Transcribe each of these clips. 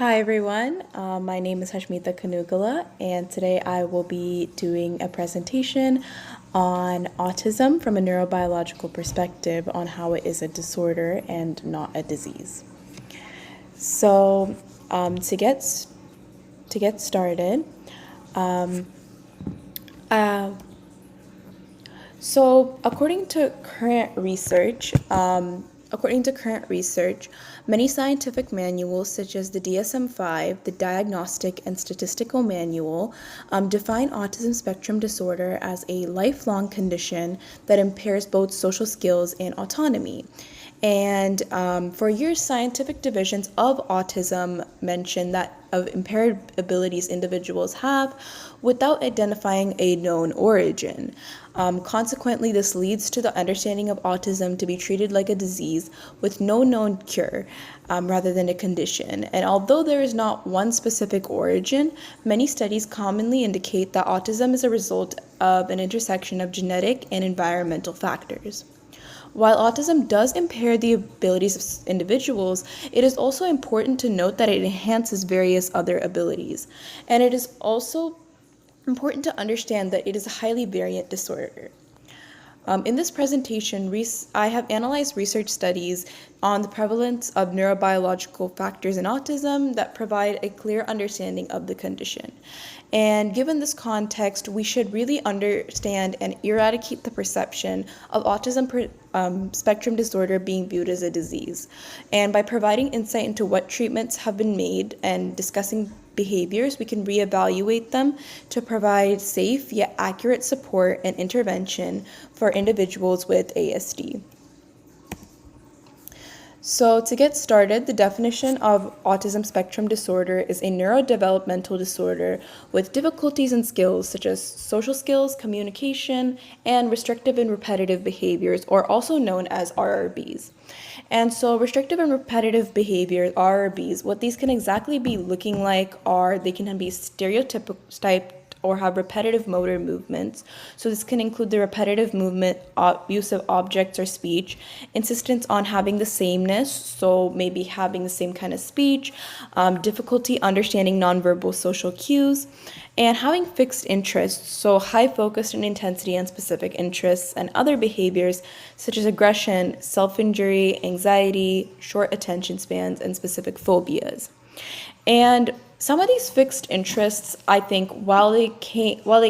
Hi everyone, my name is Hasmitha Kanugla, and today I will be doing a presentation on autism from a neurobiological perspective on how it is a disorder and not a disease. So, to get started, um, uh, according to current research, many scientific manuals, such as the DSM-5, the Diagnostic and Statistical Manual, define autism spectrum disorder as a lifelong condition that impairs both social skills and autonomy. And for years, scientific divisions of autism mention that of impaired abilities individuals have without identifying a known origin. Consequently, this leads to the understanding of autism to be treated like a disease with no known cure rather than a condition. And although there is not one specific origin, many studies commonly indicate that autism is a result of an intersection of genetic and environmental factors. While autism does impair the abilities of individuals, it is also important to note that it enhances various other abilities. And it is also important to understand that it is a highly variant disorder. In this presentation, I have analyzed research studies on the prevalence of neurobiological factors in autism that provide a clear understanding of the condition. And given this context, we should really understand and eradicate the perception of autism spectrum disorder being viewed as a disease. And by providing insight into what treatments have been made and discussing behaviors, we can reevaluate them to provide safe yet accurate support and intervention for individuals with ASD. So to get started, the definition of autism spectrum disorder is a neurodevelopmental disorder with difficulties in skills such as social skills, communication, and restrictive and repetitive behaviors, or also known as RRBs. And so restrictive and repetitive behaviors, RRBs, what these can exactly be looking like are they can be stereotyped or have repetitive motor movements. So this can include the repetitive movement, use of objects or speech, insistence on having the sameness, so maybe having the same kind of speech, difficulty understanding nonverbal social cues, and having fixed interests, so high focus and intensity on specific interests, and other behaviors such as aggression, self-injury, anxiety, short attention spans, and specific phobias. And some of these fixed interests, I think, while they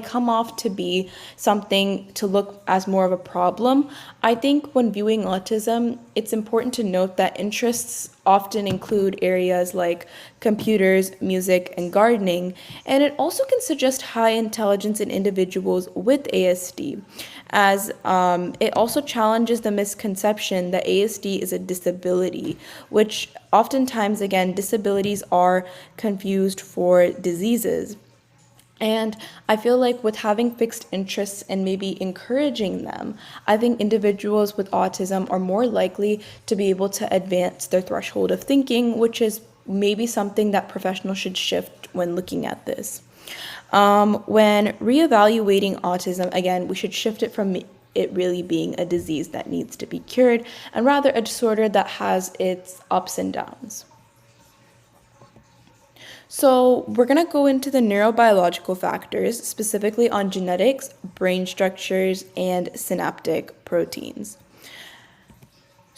come off to be something to look as more of a problem, I think when viewing autism, it's important to note that interests often include areas like computers, music, and gardening, and it also can suggest high intelligence in individuals with ASD, as it also challenges the misconception that ASD is a disability, which oftentimes, again, disabilities are confused for diseases. And I feel like with having fixed interests and maybe encouraging them, I think individuals with autism are more likely to be able to advance their threshold of thinking, which is maybe something that professionals should shift when looking at this. When reevaluating autism, again, we should shift it from it really being a disease that needs to be cured and rather a disorder that has its ups and downs. So we're going to go into the neurobiological factors, specifically on genetics, brain structures, and synaptic proteins.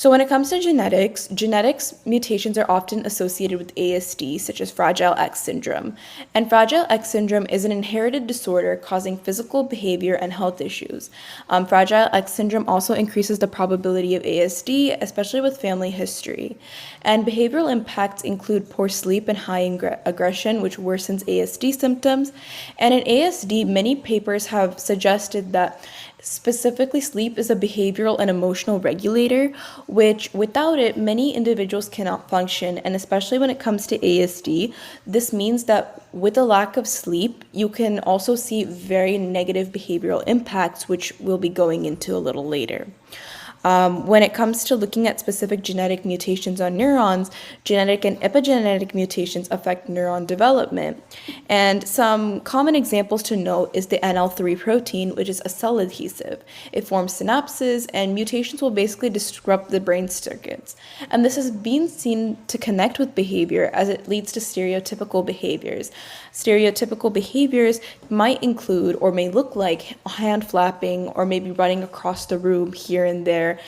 So when it comes to genetics mutations are often associated with ASD, such as Fragile X syndrome. And Fragile X syndrome is an inherited disorder causing physical, behavior, and health issues. Fragile X syndrome also increases the probability of ASD, especially with family history. And behavioral impacts include poor sleep and high aggression, which worsens ASD symptoms. And in ASD, many papers have suggested that specifically, sleep is a behavioral and emotional regulator, which without it, many individuals cannot function. And especially when it comes to ASD, this means that with a lack of sleep, you can also see very negative behavioral impacts, which we'll be going into a little later. When it comes to looking at specific genetic mutations on neurons, genetic and epigenetic mutations affect neuron development. And some common examples to note is the NL3 protein, which is a cell adhesive. It forms synapses, and mutations will basically disrupt the brain circuits. And this has been seen to connect with behavior as it leads to stereotypical behaviors. Stereotypical behaviors might include or may look like hand flapping or maybe running across the room here and there.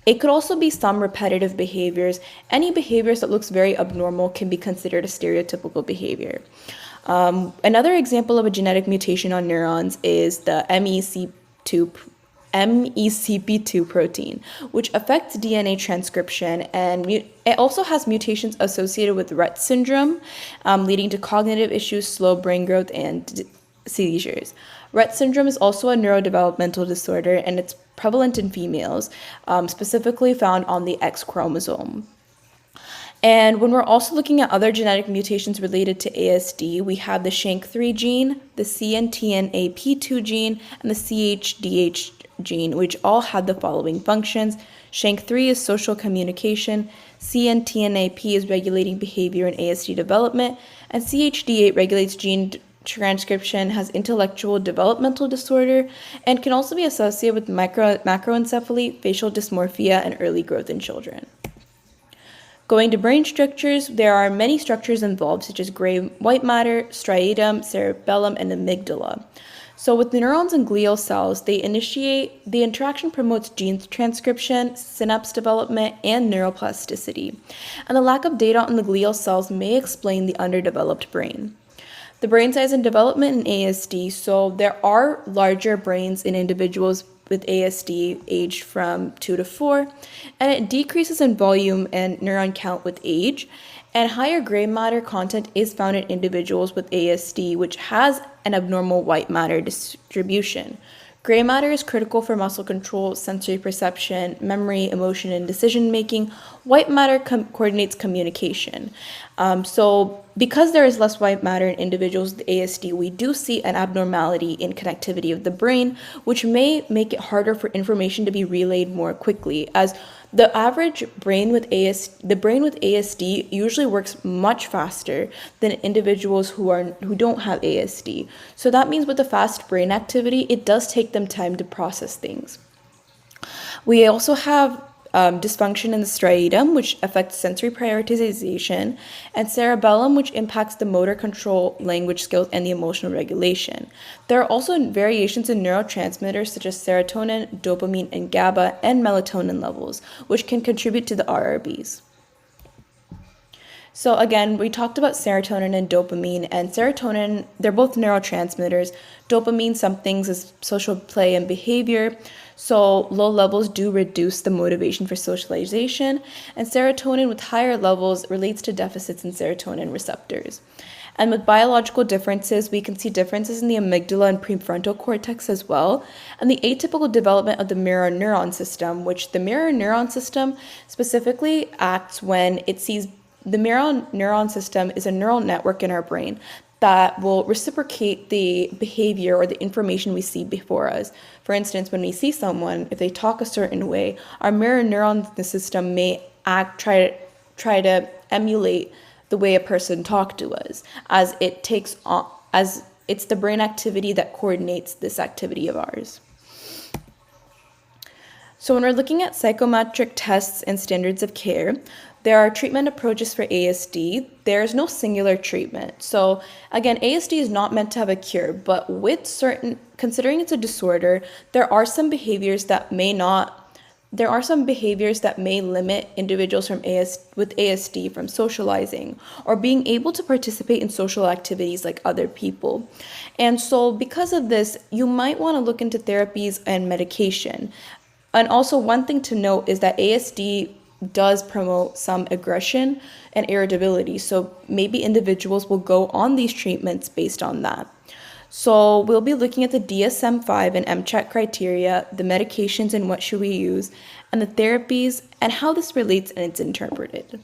It could also be some repetitive behaviors. Any behaviors that looks very abnormal can be considered a stereotypical behavior. Another example of a genetic mutation on neurons is the MECP2 protein, which affects DNA transcription, and it also has mutations associated with Rett syndrome, leading to cognitive issues, slow brain growth, and seizures. Rett syndrome is also a neurodevelopmental disorder, and it's prevalent in females, specifically found on the X chromosome. And when we're also looking at other genetic mutations related to ASD, we have the SHANK3 gene, the CNTNAP2 gene, and the CHDH gene, which all have the following functions. SHANK3 is social communication, CNTNAP is regulating behavior and ASD development, and CHD8 regulates gene transcription, has intellectual developmental disorder, and can also be associated with macroencephaly, facial dysmorphia, and early growth in children. Going to brain structures, there are many structures involved, such as gray white matter, striatum, cerebellum, and amygdala. So with neurons and glial cells, the interaction promotes gene transcription, synapse development, and neuroplasticity. And the lack of data on the glial cells may explain the underdeveloped brain. The brain size and development in ASD, so there are larger brains in individuals with ASD aged from 2 to 4, and it decreases in volume and neuron count with age, and higher gray matter content is found in individuals with ASD, which has an abnormal white matter distribution. Gray matter is critical for muscle control, sensory perception, memory, emotion, and decision making. White matter coordinates communication. So because there is less white matter in individuals with ASD, we do see an abnormality in connectivity of the brain, which may make it harder for information to be relayed more quickly, as the average brain with ASD usually works much faster than individuals who don't have ASD. So that means with the fast brain activity, it does take them time to process things. We also have dysfunction in the striatum, which affects sensory prioritization, and cerebellum, which impacts the motor control, language skills, and the emotional regulation. There are also variations in neurotransmitters such as serotonin, dopamine, and GABA, and melatonin levels, which can contribute to the RRBs. So again, we talked about serotonin and dopamine, and serotonin, they're both neurotransmitters. Dopamine, some things is social play and behavior. So low levels do reduce the motivation for socialization, and serotonin with higher levels relates to deficits in serotonin receptors. And with biological differences, we can see differences in the amygdala and prefrontal cortex as well, and the atypical development of the mirror neuron system, which the mirror neuron system specifically acts when it sees the mirror neuron system is a neural network in our brain that will reciprocate the behavior or the information we see before us. For instance, when we see someone, if they talk a certain way, our mirror neuron system may try to emulate the way a person talked to us, as it's the brain activity that coordinates this activity of ours. So when we're looking at psychometric tests and standards of care, there are treatment approaches for ASD. There's no singular treatment. So again, ASD is not meant to have a cure, but considering it's a disorder, there are some behaviors that may limit individuals with ASD from socializing or being able to participate in social activities like other people. And so because of this, you might want to look into therapies and medication. And also one thing to note is that ASD does promote some aggression and irritability. So maybe individuals will go on these treatments based on that. So we'll be looking at the DSM-5 and MCHAT criteria, the medications and what should we use, and the therapies and how this relates and it's interpreted.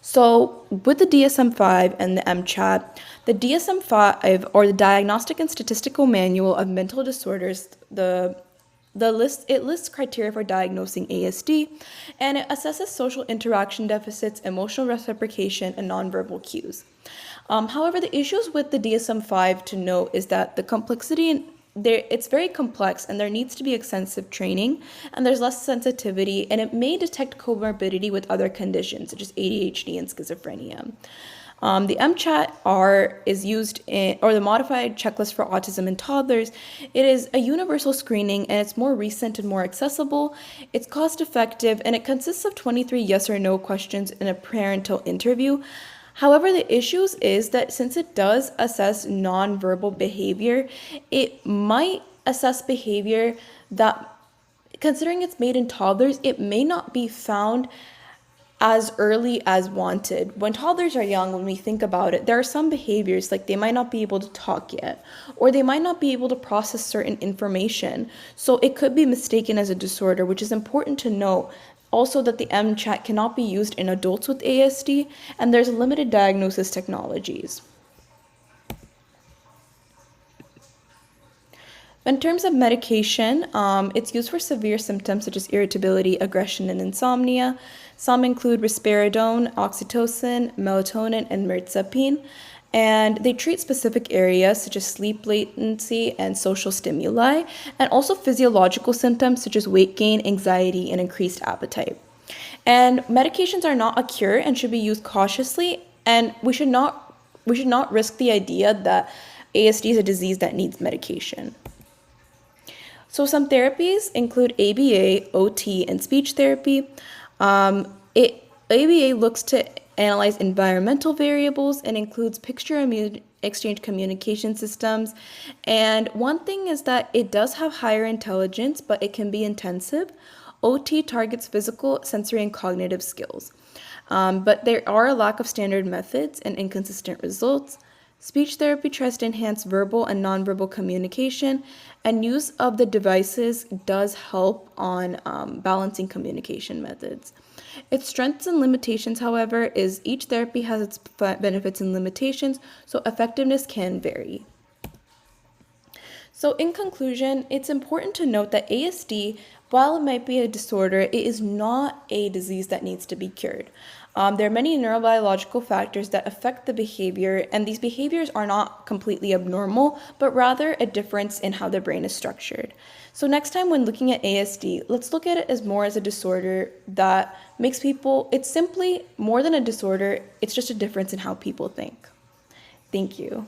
So with the DSM-5 and the MCHAT, the DSM-5, or the Diagnostic and Statistical Manual of Mental Disorders, the It lists criteria for diagnosing ASD, and it assesses social interaction deficits, emotional reciprocation, and nonverbal cues. However, the issues with the DSM-5 to note is that the complexity in there it's very complex, and there needs to be extensive training, and there's less sensitivity, and it may detect comorbidity with other conditions such as ADHD and schizophrenia. The MCHAT-R is used in, or the modified checklist for autism in toddlers. It is a universal screening, and it's more recent and more accessible. It's cost-effective, and it consists of 23 yes or no questions in a parental interview. However, the issues is that since it does assess nonverbal behavior, it might assess behavior that, considering it's made in toddlers, it may not be found as early as wanted. When toddlers are young, when we think about it, there are some behaviors like they might not be able to talk yet, or they might not be able to process certain information. So it could be mistaken as a disorder, which is important to know. Also, that the MCHAT cannot be used in adults with ASD, and there's limited diagnosis technologies. In terms of medication, it's used for severe symptoms such as irritability, aggression, and insomnia. Some include risperidone, oxytocin, melatonin, and mirtazapine. And they treat specific areas such as sleep latency and social stimuli, and also physiological symptoms such as weight gain, anxiety, and increased appetite. And medications are not a cure and should be used cautiously, and we should not risk the idea that ASD is a disease that needs medication. So some therapies include ABA, OT, and speech therapy. ABA looks to analyze environmental variables and includes picture exchange communication systems. And one thing is that it does have higher intelligence, but it can be intensive. OT targets physical, sensory, and cognitive skills. But there are a lack of standard methods and inconsistent results. Speech therapy tries to enhance verbal and nonverbal communication, and use of the devices does help on balancing communication methods. Its strengths and limitations, however, is each therapy has its benefits and limitations, so effectiveness can vary. So in conclusion, it's important to note that ASD, while it might be a disorder, it is not a disease that needs to be cured. There are many neurobiological factors that affect the behavior, and these behaviors are not completely abnormal, but rather a difference in how the brain is structured. So next time when looking at ASD, let's look at it as more as a disorder that makes people, it's simply more than a disorder, it's just a difference in how people think. Thank you.